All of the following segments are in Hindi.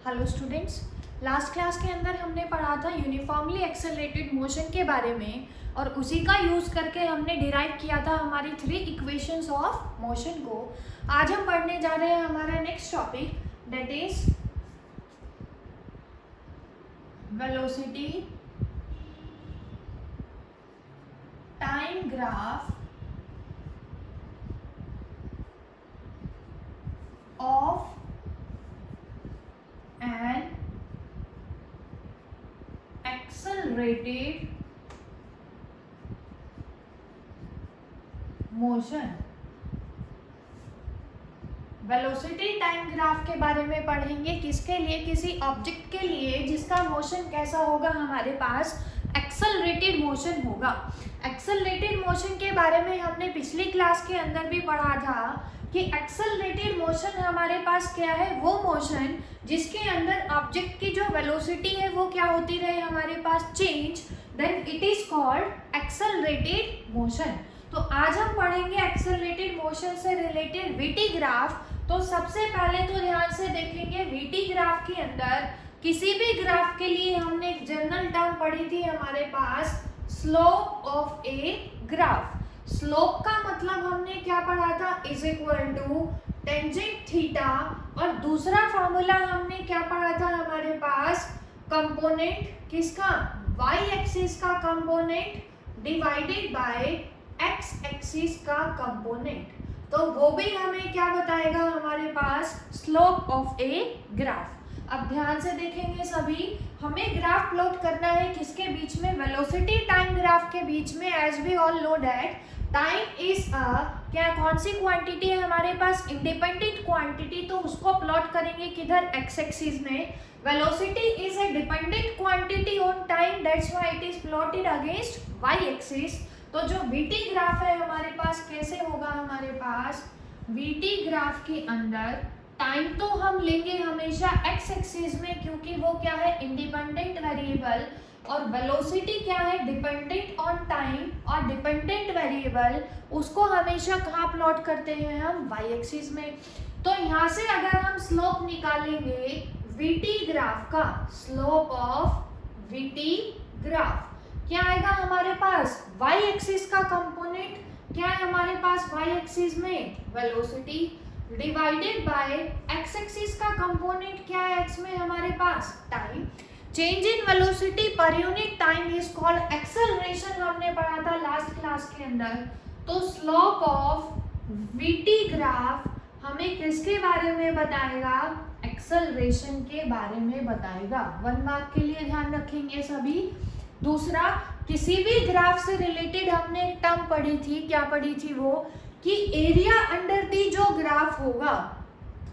हेलो स्टूडेंट्स, लास्ट क्लास के अंदर हमने पढ़ा था यूनिफॉर्मली एक्सेलरेटेड मोशन के बारे में और उसी का यूज़ करके हमने डिराइव किया था हमारी 3 इक्वेशंस ऑफ मोशन को। आज हम पढ़ने जा रहे हैं हमारा next topic, that is velocity time graph of an accelerated motion। Velocity time graph के बारे में पढ़ेंगे, किसके लिए? किसी ऑब्जेक्ट के लिए जिसका मोशन कैसा होगा, हमारे पास एक्सेलरेटेड मोशन होगा। एक्सेलरेटेड मोशन के बारे में हमने पिछली क्लास के अंदर भी पढ़ा था कि एक्सेलरेटेड मोशन हमारे पास क्या है, वो मोशन जिसके अंदर ऑब्जेक्ट की जो वेलोसिटी है वो क्या होती रहे हमारे पास, change, then it is called accelerated motion. तो आज हम पढ़ेंगे एक्सेलरेटेड मोशन से रिलेटेड वीटी ग्राफ। तो सबसे पहले तो ध्यान से देखेंगे वीटी ग्राफ के अंदर किसी भी ग्राफ के लिए हमने एक जनरल टर्म पढ़ी थी हमारे पास, slope of a graph. Slope का मतलब हमने क्या पढ़ा था, is equal to tangent theta, और दूसरा फॉर्मूला हमने क्या पढ़ा था हमारे पास, कंपोनेंट किसका, y एक्सिस का component divided by x axis का कंपोनेंट। तो वो भी हमें क्या बताएगा हमारे पास, स्लोप ऑफ ए ग्राफ। अब ध्यान से देखेंगे सभी, हमें ग्राफ प्लॉट करना है किसके बीच में, वेलोसिटी टाइम ग्राफ के बीच में। As we all know that time is क्या कौन सी क्वांटिटी है हमारे पास, इंडिपेंडेंट क्वांटिटी। तो उसको प्लॉट करेंगे किधर, एक्स एक्सिस में। Velocity is a dependent quantity on time, that's why it is plotted against Y axis. तो जो वीटी ग्राफ है हमारे पास कैसे होगा, हमारे पास वीटी ग्राफ के अंदर टाइम तो हम लेंगे हमेशा एक्स एक्सिस में, क्योंकि वो क्या है, इंडिपेंडेंट वेरिएबल, और वेलोसिटी क्या है, डिपेंडेंट ऑन टाइम, और डिपेंडेंट वेरिएबल उसको हमेशा कहाँ प्लॉट करते हैं हम, वाई एक्सिस में। तो यहाँ से अगर हम स्लोप निकालेंगे वीटी ग्राफ का, स्लोप ऑफ वीटी ग्राफ क्या आएगा हमारे पास, वाई एक्सिस का कंपोनेंट क्या है हमारे पास, वाई एक्सिस में velocity, divided by X axis का कंपोनेंट क्या है, एक्स में हमारे पास टाइम। चेंज इन वेलोसिटी पर unit time is called acceleration, हमने पढ़ा था लास्ट क्लास के अंदर। तो स्लोप ऑफ वीटी ग्राफ हमें किसके बारे में बताएगा, एक्सेलरेशन के बारे में बताएगा। 1 मार्क के लिए ध्यान रखेंगे सभी। दूसरा, किसी भी ग्राफ से रिलेटेड हमने एक टर्म पढ़ी थी, क्या पढ़ी थी वो, कि एरिया अंडर दी जो ग्राफ होगा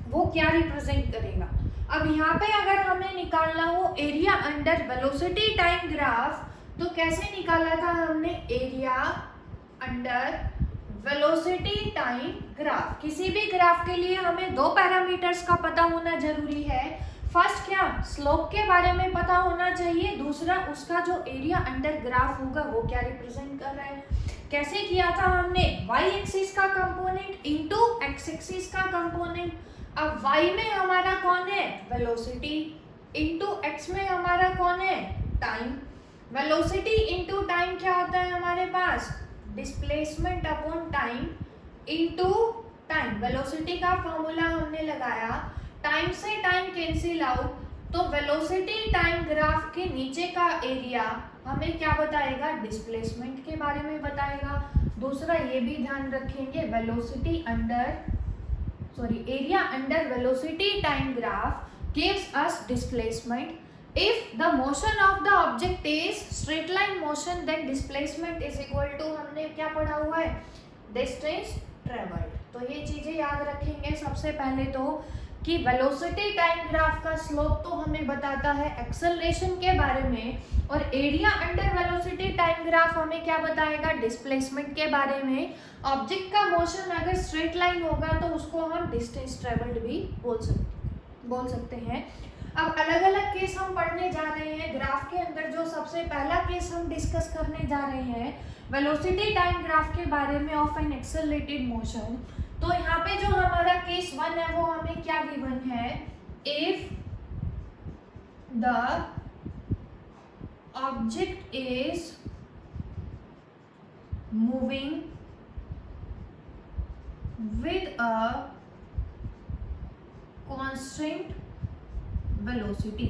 वो क्या रिप्रेजेंट करेगा। अब यहाँ पे अगर हमें निकालना हो area under velocity time graph, तो कैसे निकाला था हमने, area under velocity time graph. किसी भी ग्राफ के लिए हमें 2 पैरामीटर्स का पता होना जरूरी है। फर्स्ट क्या, स्लोप के बारे में पता होना चाहिए, दूसरा उसका जो एरिया अंडर ग्राफ होगा वो क्या रिप्रेजेंट कर रहा है। कैसे किया था हमने, y एक्सिस का कंपोनेंट इनटू x एक्सिस का कंपोनेंट। अब y में हमारा कौन है, वेलोसिटी, इनटू x में हमारा कौन है, टाइम। वेलोसिटी इनटू टाइम क्या होता है हमारे पास, displacement upon time into time. Velocity का फॉर्मूला हमने लगाया, टाइम से टाइम कैंसिल आउट, तो वेलोसिटी टाइम ग्राफ के नीचे का एरिया हमें क्या बताएगा, डिस्प्लेसमेंट के बारे में बताएगा। दूसरा ये भी ध्यान रखेंगे, velocity under area under velocity time graph gives us displacement. If the motion of the object is straight line motion, then displacement is equal to, हमने क्या पढ़ा हुआ है, डिस्टेंस ट्रेवल्ड। तो ये चीजें याद रखेंगे सबसे पहले तो, कि वेलोसिटी टाइम ग्राफ का स्लोप तो हमें बताता है एक्सेलरेशन के बारे में, और area under velocity time graph हमें क्या बताएगा, डिस्प्लेसमेंट के बारे में। ऑब्जेक्ट का मोशन अगर स्ट्रेट लाइन होगा तो उसको हम डिस्टेंस ट्रेवल्ड भी बोल सकते हैं। अब अलग अलग केस हम पढ़ने जा रहे हैं ग्राफ के अंदर। जो सबसे पहला केस हम डिस्कस करने जा रहे हैं वेलोसिटी टाइम ग्राफ के बारे में ऑफ एन एक्सेलरेटेड मोशन। तो यहाँ पे जो हमारा केस 1 है वो हमें क्या गिवन है, if the object is moving with a constant velocity।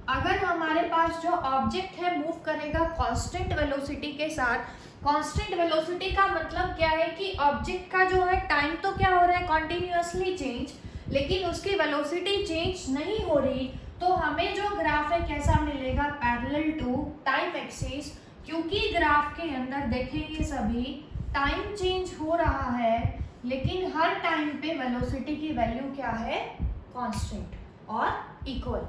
अगर हमारे पास जो ऑब्जेक्ट है मूव करेगा कांस्टेंट वेलोसिटी के साथ, कांस्टेंट वेलोसिटी का मतलब क्या है कि ऑब्जेक्ट का जो है टाइम तो क्या हो रहा है कॉन्टिन्यूसली चेंज, लेकिन उसकी वेलोसिटी चेंज नहीं हो रही, तो हमें जो ग्राफ है कैसा मिलेगा, पैरेलल टू टाइम एक्सिस। क्योंकि ग्राफ के अंदर देखेंगे सभी टाइम चेंज हो रहा है, लेकिन हर टाइम पे वेलोसिटी की वैल्यू क्या है, कांस्टेंट और इक्वल।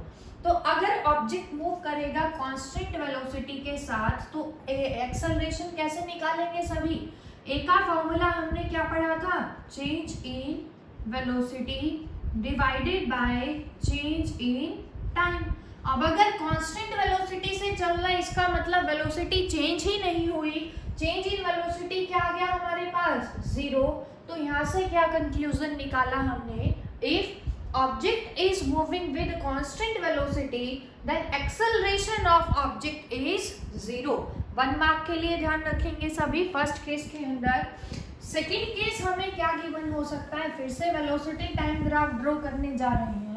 तो अगर ऑब्जेक्ट मूव करेगा कांस्टेंट वेलोसिटी के साथ तो एक्सेलरेशन कैसे निकालेंगे सभी, ए का फॉर्मूला हमने क्या पढ़ा था, change in velocity divided by change in time. अब अगर कांस्टेंट वेलोसिटी से चल रहा है इसका मतलब वेलोसिटी चेंज ही नहीं हुई, चेंज इन वेलोसिटी क्या आ गया हमारे पास, जीरो। तो यहाँ से क्या कंक्लूजन निकाला हमने, if object is moving with constant velocity then acceleration of object is zero. 1 mark के लिए ध्यान रखेंगे सभी फर्स्ट केस के अंदर। सेकंड केस हमें क्या गिवन हो सकता है, फिर से वेलोसिटी टाइम ग्राफ ड्रॉ करने जा रहे हैं।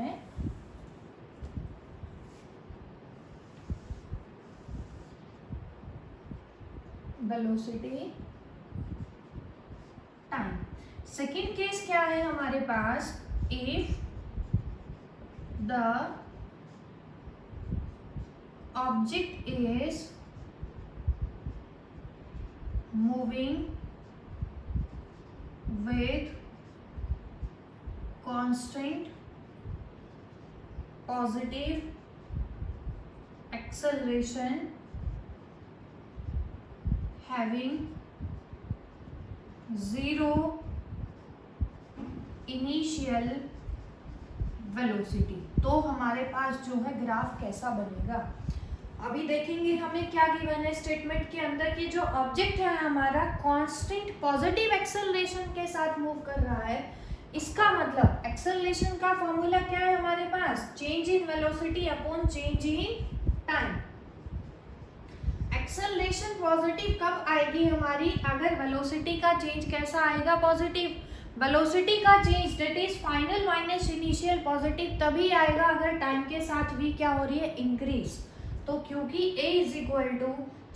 वेलोसिटी टाइम, सेकेंड केस क्या है हमारे पास, if the object is moving with constant positive acceleration having zero initial velocity, तो हमारे पास जो है ग्राफ कैसा बनेगा। अभी देखेंगे हमें क्या गिवन है स्टेटमेंट के अंदर कि जो ऑब्जेक्ट है हमारा कांस्टेंट पॉजिटिव एक्सेलरेशन के साथ मूव कर रहा है, इसका मतलब एक्सेलरेशन का फॉर्मूला क्या है हमारे पास, change in velocity upon change in time. Acceleration positive कब आएगी हमारी, अगर वेलोसिटी का चेंज कैसा आएगा, पॉजिटिव। वेलोसिटी का change that is final minus initial positive तभी आएगा अगर टाइम के साथ भी क्या हो रही है, इंक्रीज। तो क्योंकि a is equal to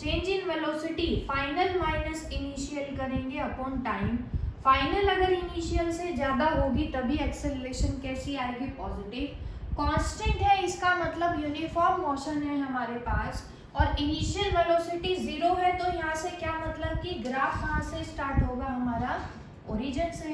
change in velocity final minus initial करेंगे अपॉन टाइम, फाइनल अगर इनिशियल से ज्यादा होगी तभी एक्सेलरेशन कैसी आएगी, पॉजिटिव। कांस्टेंट है इसका मतलब यूनिफॉर्म मोशन है हमारे पास, और इनिशियल वेलोसिटी जीरो है, तो यहाँ से क्या मतलब कि ग्राफ कहाँ से स्टार्ट होगा हमारा, ओरिजिन से।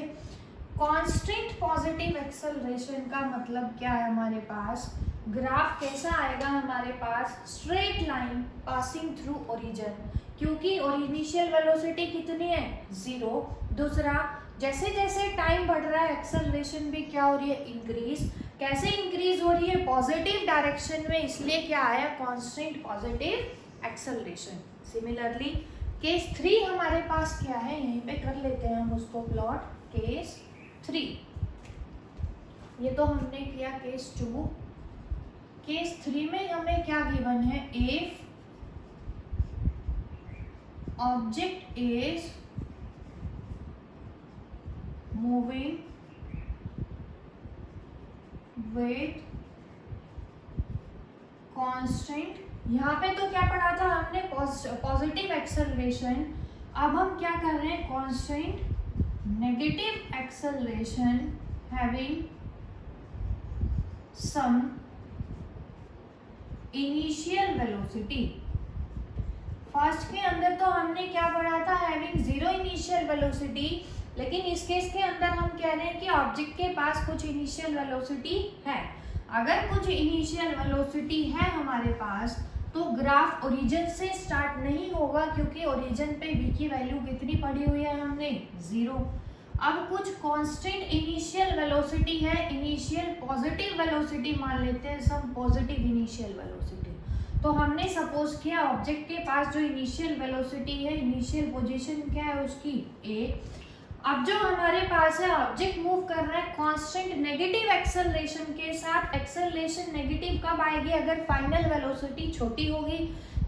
कांस्टेंट पॉजिटिव एक्सेलरेशन का मतलब क्या है हमारे पास, ग्राफ कैसा आएगा हमारे पास, straight line passing through origin, क्योंकि और इनिशियल वेलोसिटी कितनी है, जीरो। दूसरा, जैसे जैसे टाइम बढ़ रहा है एक्सेलरेशन भी क्या हो रही है, इंक्रीज। कैसे इंक्रीज हो रही है, पॉजिटिव डायरेक्शन में, इसलिए क्या आया, constant positive acceleration. Similarly case 3 हमारे पास क्या है, यहीं पे कर लेते हैं हम उसको प्लॉट। केस 3, ये तो हमने किया केस 2। केस 3 में हमें क्या गिवन है, if object is moving with constant, यहाँ पे तो क्या पढ़ा था हमने, पॉजिटिव एक्सेलरेशन। अब हम क्या कर रहे हैं, constant negative acceleration having some initial velocity. First के अंदर तो हमने क्या पढ़ा था, हैविंग जीरो इनिशियल वेलोसिटी, लेकिन इस केस के अंदर हम कह रहे हैं कि ऑब्जेक्ट के पास कुछ इनिशियल वेलोसिटी है। अगर कुछ इनिशियल वेलोसिटी है हमारे पास तो ग्राफ ओरिजिन से स्टार्ट नहीं होगा, क्योंकि ओरिजिन पे v की वैल्यू कितनी पड़ी हुई है हमने, जीरो। अब कुछ कांस्टेंट इनिशियल वेलोसिटी है, इनिशियल पॉजिटिव वेलोसिटी मान लेते हैं सब, पॉजिटिव इनिशियल वेलोसिटी। तो हमने सपोज किया ऑब्जेक्ट के पास जो इनिशियल वेलोसिटी है, इनिशियल पोजीशन क्या है उसकी, a। अब जो हमारे पास है ऑब्जेक्ट मूव कर रहा है कांस्टेंट नेगेटिव एक्सेलरेशन के साथ। एक्सेलरेशन नेगेटिव कब आएगी? अगर फाइनल वेलोसिटी छोटी होगी।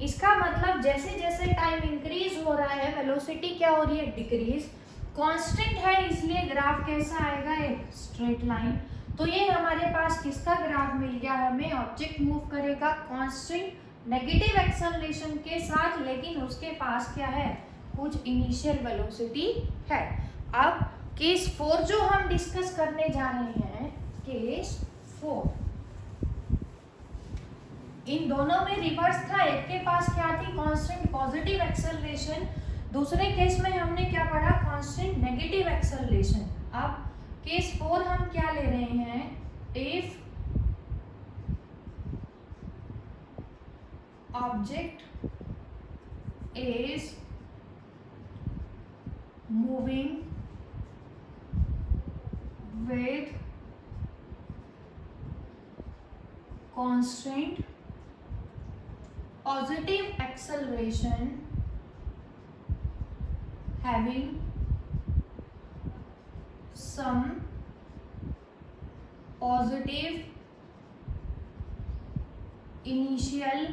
इसका मतलब जैसे जैसे टाइम इंक्रीज हो रहा है वेलोसिटी क्या हो रही है? डिक्रीज। कांस्टेंट है इसलिए ग्राफ कैसा आएगा? एक स्ट्रेट लाइन। तो ये हमारे पास किसका ग्राफ मिल गया हमें? ऑब्जेक्ट मूव करेगा कांस्टेंट नेगेटिव एक्सेलरेशन के साथ, लेकिन उसके पास क्या है? कुछ इनिशियल वेलोसिटी है। अब केस 4 जो हम डिस्कस करने जा रहे हैं, केस 4, इन दोनों में रिवर्स था। एक के पास क्या थी? Constant positive acceleration. दूसरे केस में हमने क्या पढ़ा? Constant negative acceleration. अब केस 4 हम क्या ले रहे हैं? If object is moving with constant positive acceleration having some positive initial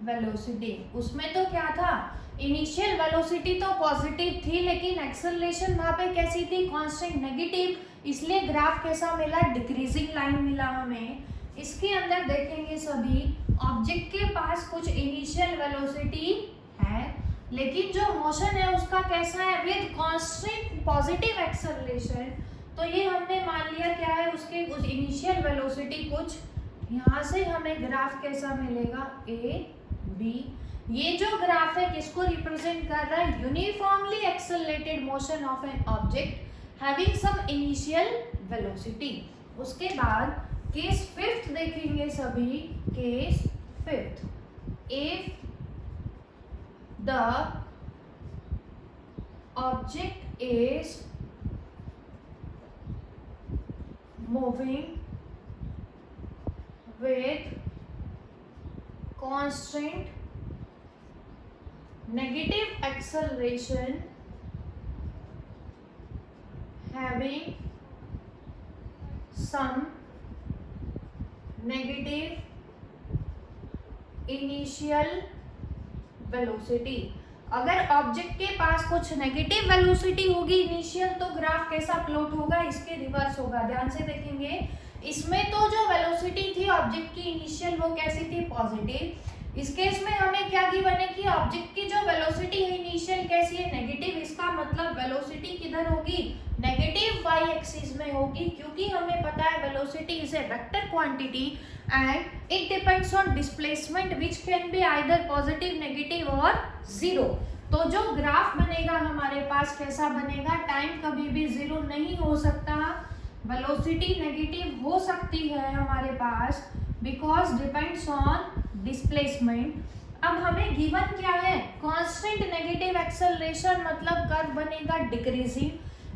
velocity। उसमें तो क्या था? इनिशियल वेलोसिटी तो पॉजिटिव थी, लेकिन एक्सेलरेशन वहां पे कैसी थी? Constant negative. इसलिए ग्राफ कैसा मिला? डिक्रीजिंग लाइन मिला हमें। इसके अंदर देखेंगे सभी, ऑब्जेक्ट के पास कुछ इनिशियल वेलोसिटी है, लेकिन जो मोशन है उसका कैसा है? With constant positive acceleration. तो ये हमने मान लिया क्या है? उसके कुछ इनिशियल वेलोसिटी कुछ, यहाँ से हमें ग्राफ कैसा मिलेगा? A B. ये जो ग्राफ है किसको रिप्रेजेंट कर रहा है? Uniformly accelerated motion of an object having some initial velocity. उसके बाद केस 5 देखेंगे सभी। Case 5, if the object is moving with constant negative acceleration having some negative initial velocity। अगर ऑब्जेक्ट के पास कुछ नेगेटिव वेलोसिटी होगी इनिशियल, तो ग्राफ कैसा प्लॉट होगा? इसके रिवर्स होगा। ध्यान से देखेंगे, इसमें तो जो वेलोसिटी थी ऑब्जेक्ट की इनिशियल वो कैसी थी? पॉजिटिव। इस केस में हमें क्या गिवन है कि ऑब्जेक्ट की जो वेलोसिटी है इनिशियल कैसी है? नेगेटिव। इसका मतलब वेलोसिटी किधर होगी? नेगेटिव वाई एक्सिस में होगी, क्योंकि हमें पता है velocity is A vector quantity and it depends on displacement which can be either positive, negative और जीरो। तो जो ग्राफ बनेगा हमारे पास कैसा बनेगा? टाइम कभी भी जीरो नहीं हो सकता, वेलोसिटी नेगेटिव हो सकती है हमारे पास, बिकॉज डिपेंड्स ऑन डिस्प्लेसमेंट। अब हमें गिवन क्या है? कांस्टेंट नेगेटिव एक्सेलरेशन, मतलब कर्व बनेगा डिक्रीजिंग,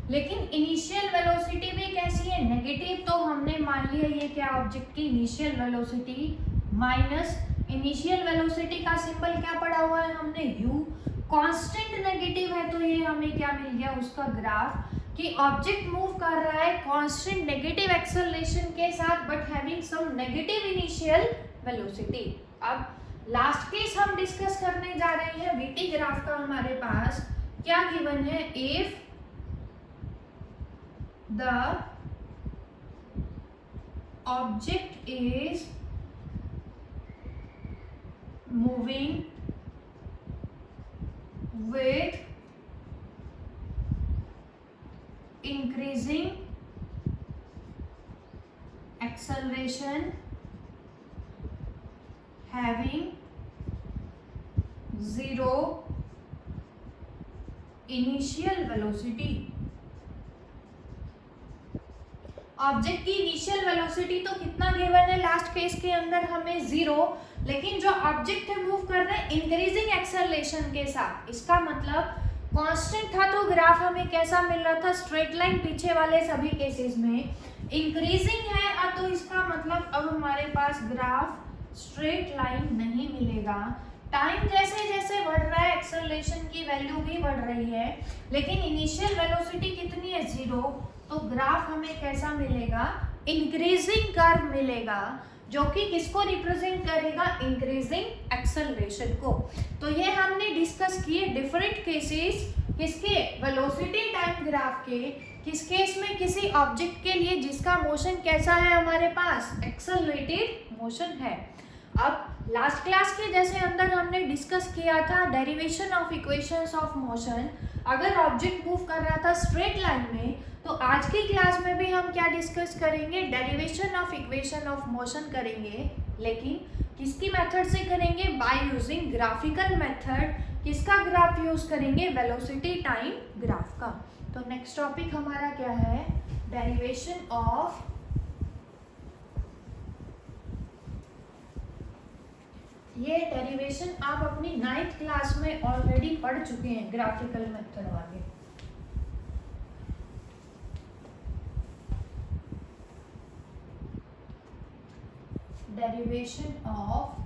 लेकिन इनिशियल वेलोसिटी भी कैसी है? नेगेटिव। तो हमने मान लिया ये क्या? ऑब्जेक्ट की initial velocity minus initial velocity का सिंबल क्या पढ़ा हुआ है हमने? u। कांस्टेंट नेगेटिव है तो ये हमें क्या मिल गया? उसका ग्राफ, कि ऑब्जेक्ट मूव कर रहा है कांस्टेंट नेगेटिव एक्सेलरेशन के साथ but having some negative initial velocity. अब लास्ट केस हम डिस्कस करने जा रहे हैं वीटी ग्राफ का। हमारे पास क्या गिवन है? If the object is moving with increasing acceleration having zero initial velocity। Object की इनिशियल वेलोसिटी तो कितना गिवन है लास्ट केस के अंदर? हमें जीरो। लेकिन जो ऑब्जेक्ट है मूव कर रहे हैं इंक्रीजिंग एक्सेलरेशन के साथ। इसका मतलब कांस्टेंट था तो ग्राफ हमें कैसा मिल रहा था? Straight line. पीछे वाले सभी केसेस में इंक्रीजिंग है, तो इसका मतलब अब हमारे पास ग्राफ स्ट्रेट लाइन नहीं मिलेगा। टाइम जैसे जैसे बढ़ रहा है एक्सेलरेशन की वैल्यू भी बढ़ रही है, लेकिन इनिशियल वेलोसिटी कितनी है? जीरो। तो ग्राफ हमें कैसा मिलेगा, इंक्रीजिंग कर्व मिलेगा, जो कि किसको रिप्रेजेंट करेगा, इंक्रीजिंग एक्सेलरेशन को। तो ये हमने डिस्कस किए डिफरेंट केसेस, किसके, वेलोसिटी टाइम ग्राफ के। किस केस में, किसी ऑब्जेक्ट के लिए जिसका मोशन कैसा है हमारे पास, एक्सेलरेटेड मोशन है। अब लास्ट क्लास के जैसे अंदर हमने डिस्कस किया था derivation of equations of motion, अगर ऑब्जेक्ट मूव कर रहा था स्ट्रेट लाइन में, तो आज की क्लास में भी हम क्या डिस्कस करेंगे, derivation of equation of motion करेंगे, लेकिन किसकी मेथड से करेंगे, बाय यूजिंग ग्राफिकल मेथड। किसका ग्राफ यूज करेंगे, वेलोसिटी टाइम ग्राफ का। तो नेक्स्ट टॉपिक हमारा क्या है, डेरिवेशन ऑफ, ये डेरिवेशन आप अपनी 9th क्लास में ऑलरेडी पढ़ चुके हैं, ग्राफिकल मेथड वाले। Derivation of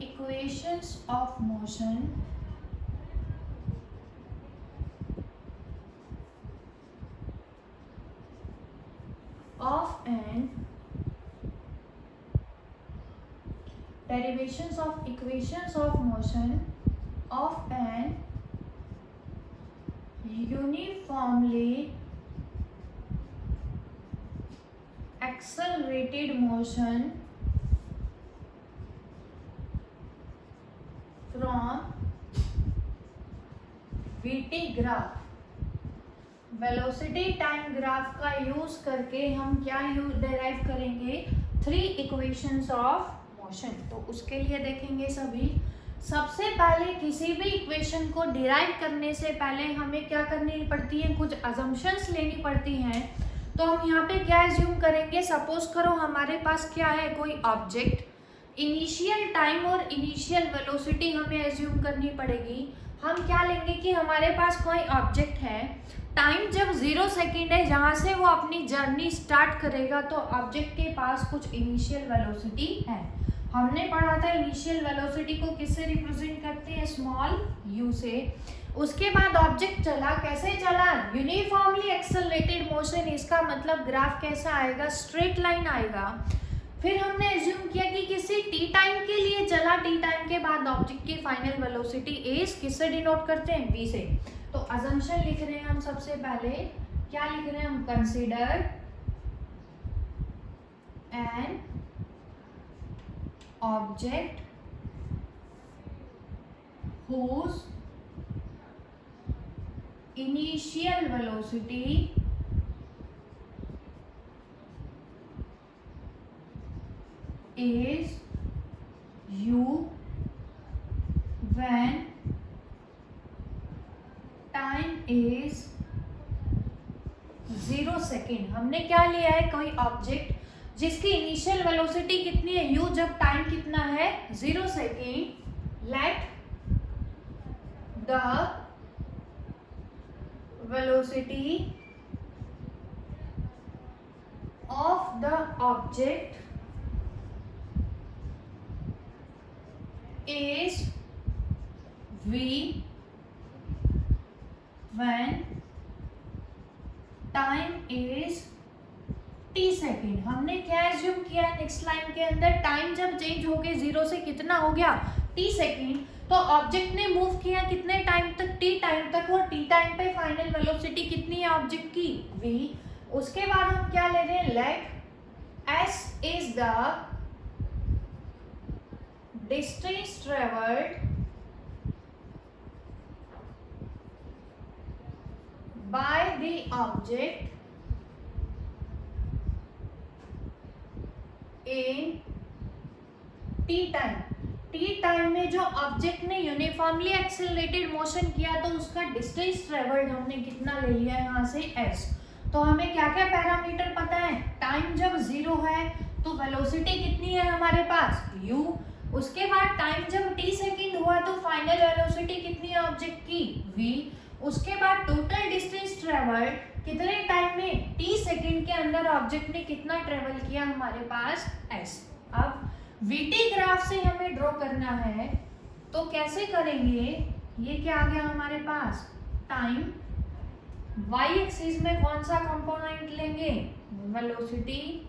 equations of motion of an derivations of equations of motion of an uniformly accelerated motion from VT graph। Velocity time graph का यूज करके हम क्या डेराइव करेंगे, 3 इक्वेशंस ऑफ मोशन। तो उसके लिए देखेंगे सभी, सबसे पहले किसी भी इक्वेशन को डिराइव करने से पहले हमें क्या करनी पड़ती है, कुछ अजम्पशंस लेनी पड़ती हैं। तो हम यहाँ पे क्या एज्यूम करेंगे, सपोज करो हमारे पास क्या है, कोई ऑब्जेक्ट, इनिशियल टाइम और इनिशियल वेलोसिटी हमें एज्यूम करनी पड़ेगी। हम क्या लेंगे कि हमारे पास कोई ऑब्जेक्ट है, टाइम जब 0 सेकेंड है जहाँ से वो अपनी जर्नी स्टार्ट करेगा, तो ऑब्जेक्ट के पास कुछ इनिशियल वेलोसिटी है। हमने पढ़ा था इनिशियल वेलोसिटी को किससे रिप्रेजेंट करते हैं, स्मॉल u से। उसके बाद ऑब्जेक्ट चला, कैसे चला, यूनिफॉर्मली एक्सेलरेटेड मोशन। इसका मतलब ग्राफ कैसा आएगा, स्ट्रेट लाइन आएगा। फिर हमने एज्यूम किया कि किसी टी टाइम के लिए चला, टी टाइम के बाद ऑब्जेक्ट की फाइनल वेलोसिटी एज किससे डिनोट करते हैं, v से। तो अजम्पशन लिख रहे हैं हम, सबसे पहले क्या लिख रहे हैं हम, consider an object whose initial velocity is u when time is 0 second. हमने क्या लिया है, कोई ऑब्जेक्ट जिसकी इनिशियल वेलोसिटी कितनी है, u, जब टाइम कितना है 0 second. Let the velocity of the object is v when time is t second. हमने क्या एज्यूम किया है नेक्स्ट लाइन के अंदर, टाइम जब चेंज हो गए 0 से कितना हो गया, t सेकेंड। तो ऑब्जेक्ट ने मूव किया कितने टाइम तक, t टाइम तक, और t टाइम पे फाइनल वेलोसिटी कितनी है ऑब्जेक्ट की, v। उसके बाद हम क्या ले रहे हैं, let s is the distance travelled by the object in t time. t time में जो ऑब्जेक्ट ने यूनिफॉर्मली एक्सेलरेटेड मोशन किया, तो उसका डिस्टेंस ट्रेवल्ड हमने कितना ले लिया है यहाँ से, s। तो हमें क्या क्या पैरामीटर पता है, टाइम जब 0 है तो वेलोसिटी कितनी है हमारे पास, u। उसके बाद टाइम जब t सेकेंड हुआ तो फाइनल वेलोसिटी कितनी है ऑब्जेक्ट की, v। उसके बाद टोटल डिस्टेंस ट्रेवल्ड कितने टाइम में, t सेकेंड के अंदर ऑब्जेक्ट ने कितना ट्रेवल किया हमारे पास, s। अब vt ग्राफ से हमें ड्रॉ करना है, तो कैसे करेंगे, ये क्या आ गया हमारे पास टाइम, वाई एक्सिस में कौन सा कंपोनेंट लेंगे वेलोसिटी।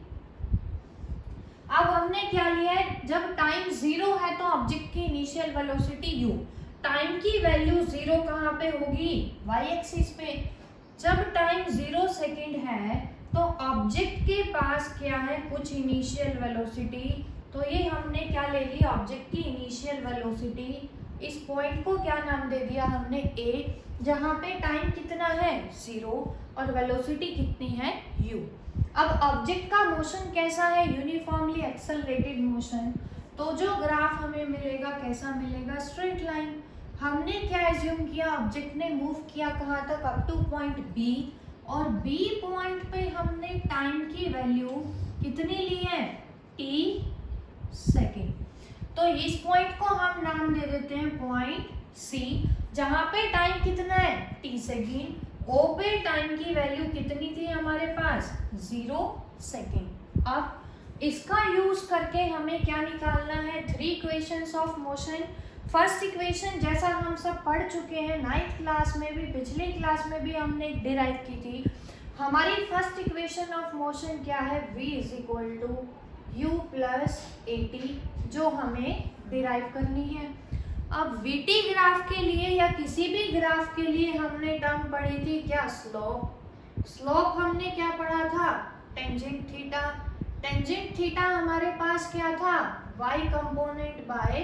अब हमने क्या लिया है, जब टाइम 0 है तो ऑब्जेक्ट की इनिशियल वेलोसिटी u, टाइम की वैल्यू 0 कहाँ पे होगी वाई एक्सिस पे। जब टाइम 0 सेकेंड है तो ऑब्जेक्ट के पास क्या है कुछ इनिशियल वेलोसिटी, तो ये हमने क्या ले ली ऑब्जेक्ट की इनिशियल वेलोसिटी। इस पॉइंट को क्या नाम दे दिया हमने a, जहाँ पे टाइम कितना है 0 और वेलोसिटी कितनी है u। अब ऑब्जेक्ट का मोशन कैसा है, यूनिफॉर्मली एक्सेलरेटेड मोशन, तो जो ग्राफ हमें मिलेगा कैसा मिलेगा स्ट्रेट लाइन। हमने क्या एज्यूम किया, ऑब्जेक्ट ने मूव किया कहाँ तक अप टू पॉइंट B, और B पॉइंट पे हमने टाइम की वैल्यू कितनी ली है t सेकेंड। तो इस पॉइंट को हम नाम दे देते हैं पॉइंट C, जहाँ पे टाइम कितना है t सेकेंड। O पे टाइम की वैल्यू कितनी थी हमारे पास 0 सेकेंड। अब इसका यूज करके हमें क्या निकालना है, 3 equations of motion. First equation जैसा हम सब पढ़ चुके हैं 9th क्लास में भी, पिछली क्लास में भी हमने डिराइव की थी। हमारी फर्स्ट इक्वेशन ऑफ मोशन क्या है, v is equal to U plus A T, जो हमें डिराइव करनी है। अब वीटी ग्राफ के लिए या किसी भी ग्राफ के लिए हमने टर्म पढ़ी थी क्या स्लोप। स्लोप हमने क्या पढ़ा था टेंजेंट थीटा। टेंजेंट थीटा हमारे पास क्या था y component by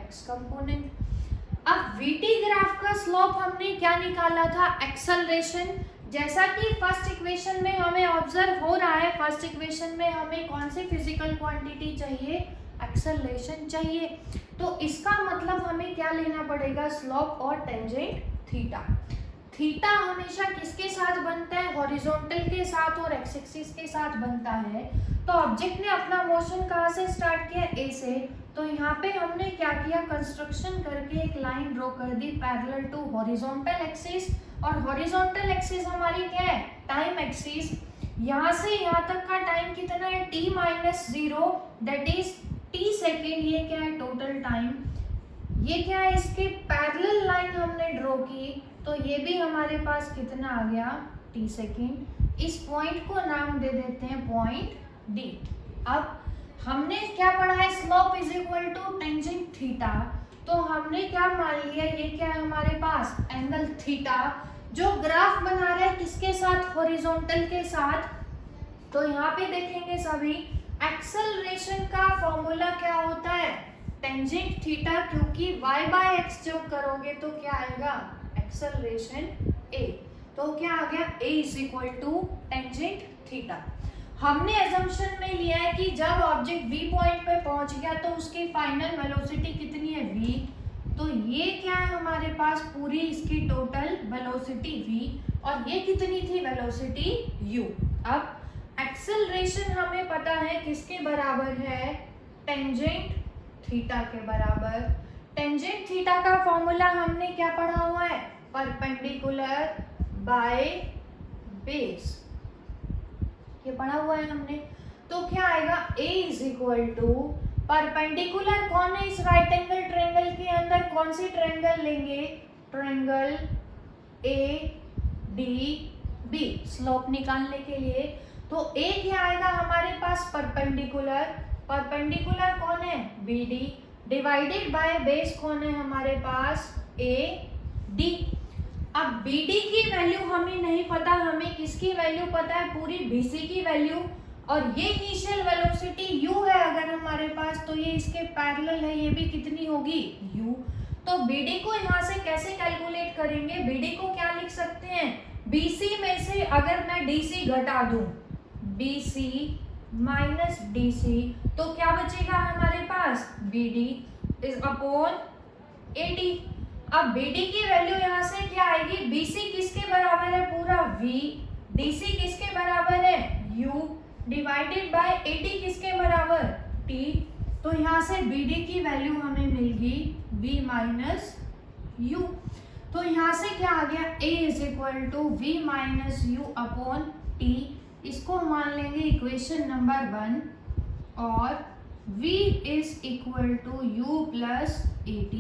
x component. अब वीटी ग्राफ का स्लोप हमने क्या निकाला था एक्सेलरेशन। जैसा कि फर्स्ट इक्वेशन में हमें ऑब्जर्व हो रहा है, फर्स्ट इक्वेशन में हमें कौन सी फिजिकल क्वांटिटी चाहिए एक्सेलरेशन चाहिए, तो इसका मतलब हमें क्या लेना पड़ेगा स्लोप और टेंजेंट थीटा। थीटा हमेशा किसके साथ बनता है हॉरिजॉन्टल के साथ और एक्स एक्सिस के साथ बनता है। तो ऑब्जेक्ट ने अपना मोशन कहाँ से स्टार्ट किया ए से, तो यहाँ पे हमने क्या किया कंस्ट्रक्शन करके एक लाइन ड्रॉ कर दी पैरेलल टू हॉरिजॉन्टल एक्सिस, और हॉरिजॉन्टल एक्सिस हमारी क्या है टाइम एक्सिस। यहाँ से यहाँ तक का टाइम कितना है t minus 0 that is t second, ये क्या है टोटल टाइम। ये क्या है इसके पैरेलल लाइन हमने ड्रॉ की, तो ये भी हमारे पास कितना आ गया t सेकेंड। इस पॉइंट को नाम दे देते हैं पॉइंट D। अब हमने क्या पढ़ा है slope is equal to tangent theta, तो हमने क्या मान लिया ये क्या है हमारे पास एंगल थीटा, जो ग्राफ बना रहा है किसके साथ हॉरिजॉन्टल के साथ। तो यहाँ पे देखेंगे सभी एक्सेलरेशन का फॉर्मूला क्या होता है टेंजेंट थीटा, क्योंकि y बाय x जब करोगे तो क्या आएगा एक्सेलरेशन a, तो क्या आ गया a is equal to tangent theta. हमने अजम्पशन में लिया है कि जब ऑब्जेक्ट v पॉइंट पे पहुंच गया तो उसकी फाइनल वेलोसिटी कितनी है v, तो ये क्या है हमारे पास पूरी इसकी टोटल वेलोसिटी v, और ये कितनी थी वेलोसिटी u। अब एक्सेलरेशन हमें पता है किसके बराबर है टेंजेंट थीटा के बराबर। टेंजेंट थीटा का फॉर्मूला हमने क्या पढ़ा हुआ है परपेंडिकुलर बाय बेस, ये पढ़ा हुआ है हमने। तो क्या आएगा a is equal to perpendicular कौन है इस राइट एंगल ट्रायंगल के अंदर, कौन सी ट्रायंगल लेंगे ट्रायंगल ADB स्लोप निकालने के लिए। तो a क्या आएगा हमारे पास परपेंडिकुलर, परपेंडिकुलर कौन है BD डिवाइडेड बाय बेस कौन है हमारे पास AD। अब BD की वैल्यू हमें नहीं पता, हमें किसकी वैल्यू पता है पूरी BC की वैल्यू, और ये इनिशियल वेलोसिटी u है अगर हमारे पास, तो ये इसके पैरेलल है, ये भी कितनी होगी u। तो BD को यहाँ से कैसे कैलकुलेट करेंगे, BD को क्या लिख सकते हैं BC में से अगर मैं DC घटा दूं BC माइनस DC, तो क्या बचेगा हमारे पास BD इज अपॉन AD। अब BD की वैल्यू यहाँ से क्या आएगी BC किसके बराबर है पूरा V, DC किसके बराबर है U डिवाइडेड बाय AD किसके बराबर T। तो यहाँ से BD की वैल्यू हमें मिल गई V माइनस U। तो यहाँ से क्या आ गया A is equal to V minus U upon T, इसको मान लेंगे इक्वेशन नंबर 1, और V is equal to U plus AT।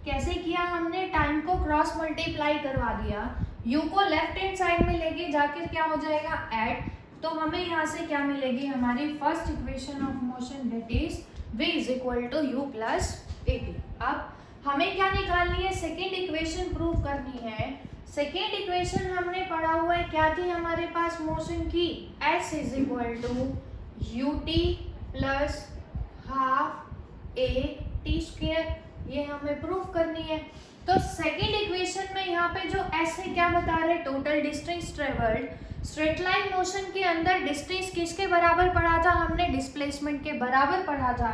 कैसे किया हमने, टाइम को क्रॉस मल्टीप्लाई करवा दिया, u को लेफ्ट हैंड साइड में लेके जाकर क्या हो जाएगा ऐड, तो हमें यहाँ से क्या मिलेगी हमारी first equation of motion that is v is equal to u plus at। अब हमें क्या निकालनी है, सेकेंड इक्वेशन प्रूव करनी है। सेकेंड इक्वेशन हमने पढ़ा हुआ है, क्या थी हमारे पास मोशन की, s is equal to ut plus half a t square, ये हमें प्रूव करनी है। तो सेकेंड इक्वेशन में यहाँ पे जो s है क्या बता रहे, total distance travelled. Straight line motion के अंदर डिस्टेंस किसके बराबर पढ़ा था हमने, डिस्प्लेसमेंट के बराबर पढ़ा था।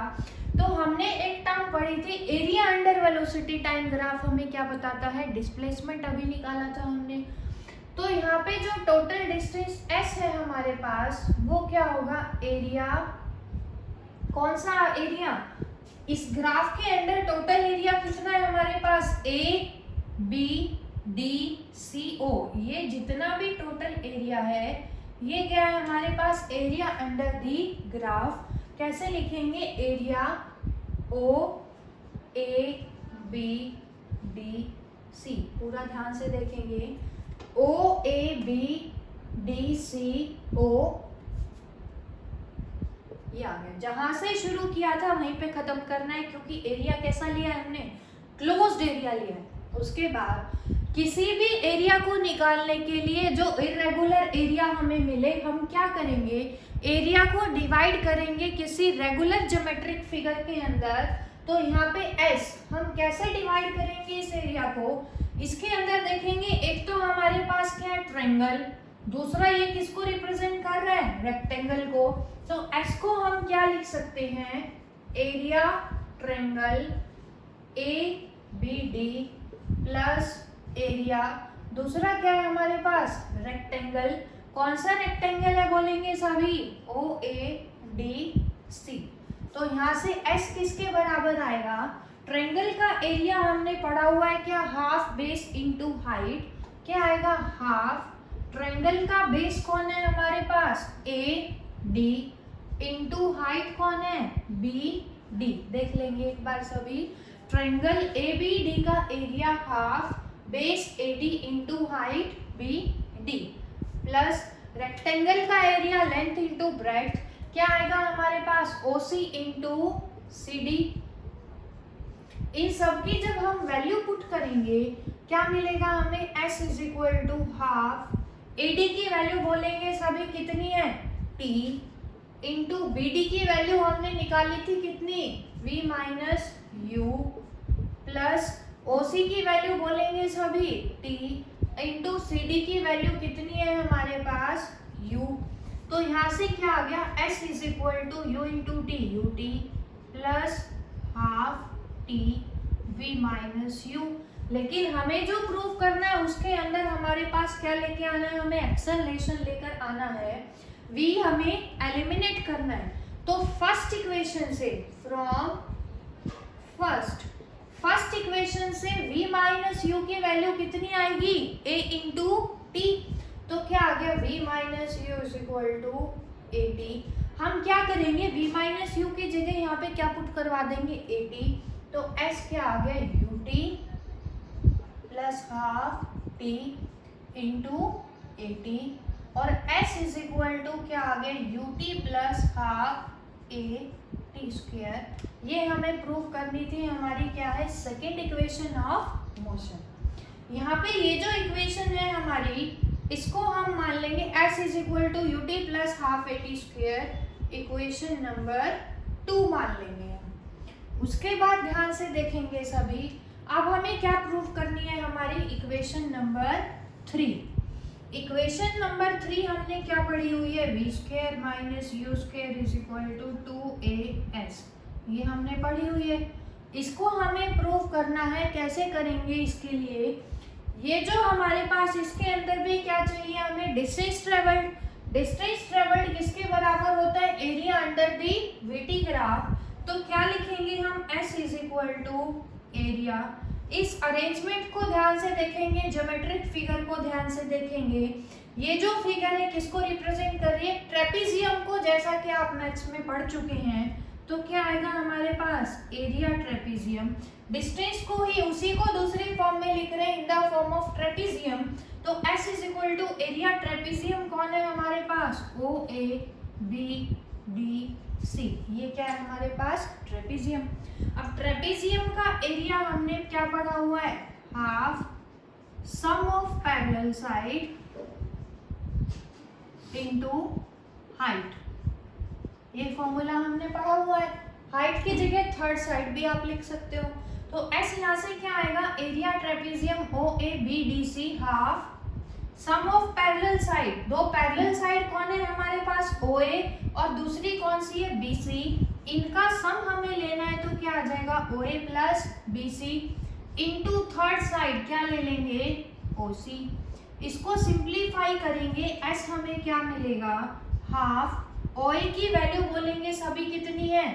तो हमने एक टर्म पढ़ी थी area under velocity time graph, हमें क्या बताता है, डिस्प्लेसमेंट अभी निकाला था हमने। तो यहाँ पे जो टोटल डिस्टेंस s है हमारे पास वो क्या होगा, एरिया, कौन सा एरिया, इस ग्राफ के अंदर टोटल एरिया कितना है हमारे पास, A B D C O, ये जितना भी टोटल एरिया है ये क्या है हमारे पास, एरिया अंडर दी ग्राफ। कैसे लिखेंगे, area O A B D C, पूरा ध्यान से देखेंगे, O A B D C O, ये आ गया, जहां से शुरू किया था वहीं पे खत्म करना है, क्योंकि एरिया कैसा लिया है हमने, क्लोज्ड एरिया लिया है। उसके बाद किसी भी एरिया को निकालने के लिए जो इरेगुलर एरिया हमें मिले, हम क्या करेंगे, एरिया को डिवाइड करेंगे किसी रेगुलर ज्योमेट्रिक फिगर के अंदर। तो यहाँ पे s हम कैसे डिवाइड करेंगे इस एरिया को, इसके अंदर देखेंगे, एक तो हमारे पास क्या है ट्रायंगल, दूसरा ये किसको रिप्रेजेंट कर रहा है, रेक्टेंगल को। तो s को हम क्या लिख सकते हैं, area triangle ABD plus area, दूसरा क्या है हमारे पास, रेक्टेंगल, कौन सा रेक्टेंगल है बोलेंगे सभी, OADC। तो यहाँ से s किसके बराबर आएगा, ट्रायंगल का एरिया हमने पढ़ा हुआ है क्या, हाफ बेस इनटू हाइट, क्या आएगा हाफ, ट्रायंगल का बेस कौन है हमारे पास, AD इनटू हाइट कौन है, BD। देख लेंगे एक बार सभी, ट्रायंगल ABD का area half, base AD into height BD, plus rectangle का एरिया लेंथ इनटू ब्रेड्थ, क्या आएगा हमारे पास, OC इनटू CD। इन सब की जब हम वैल्यू पुट करेंगे क्या मिलेगा हमें, s is equal to half, AD की वैल्यू बोलेंगे सभी कितनी है, T इंटू BD की वैल्यू हमने निकाली थी कितनी, V minus U, plus OC की वैल्यू बोलेंगे सभी T इंटू CD की वैल्यू कितनी है हमारे पास, U। तो यहाँ से क्या आ गया, s is equal to U into T, UT plus half T V minus U। लेकिन हमें जो प्रूव करना है उसके अंदर हमारे पास क्या लेके आना है, हमें एक्सेलरेशन लेकर आना है, v हमें एलिमिनेट करना है। तो फर्स्ट इक्वेशन से, फ्रॉम फर्स्ट इक्वेशन से v माइनस u की वैल्यू कितनी आएगी, a इंटू टी। तो क्या आ गया, v minus U is equal to AT। हम क्या करेंगे, v माइनस यू की जगह यहाँ पे क्या पुट करवा देंगे, AT। तो s क्या आ गया, UT plus half T into AT, और s इज इक्वल टू क्या आ गया, UT plus half AT square. ये हमें प्रूव करनी थी हमारी क्या है, सेकेंड इक्वेशन ऑफ मोशन। यहाँ पे ये जो इक्वेशन है हमारी, इसको हम मान लेंगे s is equal to UT plus half AT square, equation number 2 मान लेंगे हम। उसके बाद ध्यान से देखेंगे सभी, अब हमें क्या प्रूव करनी है, हमारी इक्वेशन नंबर 3। इक्वेशन नंबर 3 हमने क्या पढ़ी हुई है, v square minus u square is equal to 2as, ये हमने पढ़ी हुई है। इसको हमें प्रूव करना है, कैसे करेंगे इसके लिए, ये जो हमारे पास इसके अंदर भी क्या चाहिए हमें, डिस्टेंस ट्रेवल्ड। डिस्टेंस ट्रेवल्ड किसके बराबर होता है, area under the VT graph. तो क्या लिखेंगे हम, s is equal to area. इस अरेंजमेंट को ध्यान से देखेंगे, ज्योमेट्रिक फिगर को ध्यान से देखेंगे। ये जो फिगर है किसको रिप्रेजेंट कर रही है, ट्रेपेजियम को, जैसा कि आप मैथ्स में पढ़ चुके हैं। तो क्या आएगा हमारे पास एरिया ट्रेपीजियम। डिस्टेंस को ही उसी को दूसरी फॉर्म में लिख रहे हैं in the form of trapezium. तो S is equal to area trapezium कौन है हमारे पास, OABDC। ये क्या है हमारे पास, ट्रेपीजियम। अब ट्रेपीजियम का एरिया हमने क्या पढ़ा हुआ है, half sum of parallel side into height. ये फॉर्मूला हमने पढ़ा हुआ है। हाइट की जगह थर्ड साइड भी आप लिख सकते हो। तो S यहाँ से क्या आएगा, area trapezium OABDC half sum of parallel side. दो पैरेलल साइड कौन है हमारे पास, OA और दूसरी कौन सी है, BC। इनका सम हमें लेना है तो क्या आ जाएगा, OA plus BC into third side क्या ले लेंगे, OC। इसको सिंप्लीफाई करेंगे, S हमें क्या मिलेगा, हाफ OA की वैल्यू बोलेंगे सभी कितनी है,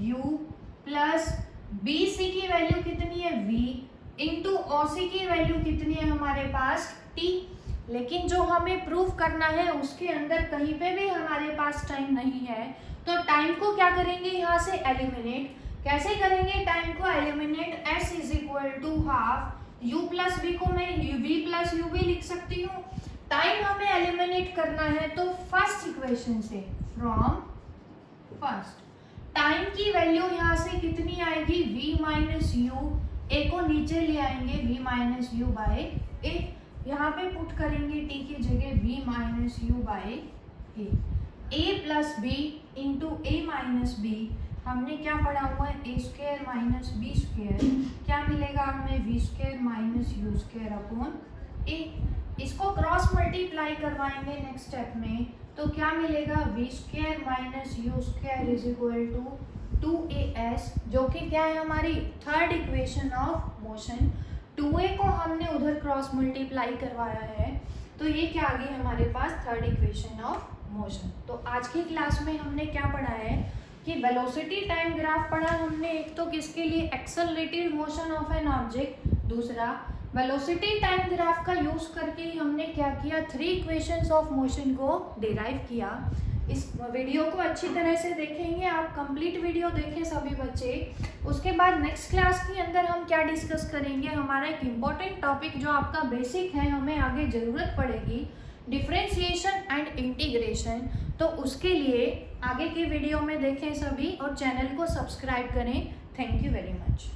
U प्लस BC की वैल्यू कितनी है, V इंटू OC की वैल्यू कितनी है हमारे पास, T। लेकिन जो हमें प्रूव करना है उसके अंदर कहीं पे भी हमारे पास टाइम नहीं है, तो टाइम को क्या करेंगे यहाँ से एलिमिनेट। कैसे करेंगे टाइम को eliminate, S is equal to half U plus V को मैं V प्लस U भी लिख सकती हूँ। टाइम हमें एलिमिनेट करना है तो फर्स्ट इक्वेशन से, फ्रॉम फर्स्ट टाइम की वैल्यू यहाँ से कितनी आएगी, V माइनस यू। ए को नीचे ले आएंगे, V minus U by A. यहाँ पे पुट करेंगे T की जगह V minus U by A. A plus B into A minus B. हमने क्या पढ़ा हुआ है, A square minus B square. क्या मिलेगा हमें, V square minus U square upon A. इसको क्रॉस मल्टीप्लाई करवाएंगे नेक्स्ट स्टेप में, तो क्या मिलेगा, V square minus U square is equal to 2AS, जो कि क्या है हमारी third equation of motion. 2A को हमने उधर क्रॉस मल्टीप्लाई करवाया है, तो ये क्या आ गई हमारे पास थर्ड इक्वेशन ऑफ मोशन। तो आज की क्लास में हमने क्या पढ़ा है कि वेलोसिटी टाइम ग्राफ पढ़ा हमने, एक तो किसके लिए, accelerated motion of an object, दूसरा वेलोसिटी टाइम ग्राफ का यूज करके ही हमने क्या किया, थ्री इक्वेशंस ऑफ मोशन को डिराइव किया। इस वीडियो को अच्छी तरह से देखेंगे आप, कंप्लीट वीडियो देखें सभी बच्चे। उसके बाद नेक्स्ट क्लास के अंदर हम क्या डिस्कस करेंगे, हमारा एक इम्पॉर्टेंट टॉपिक जो आपका बेसिक है, हमें आगे ज़रूरत पड़ेगी, डिफरेंशिएशन एंड इंटीग्रेशन। तो उसके लिए आगे के वीडियो में देखें सभी और चैनल को सब्सक्राइब करें। Thank you very much.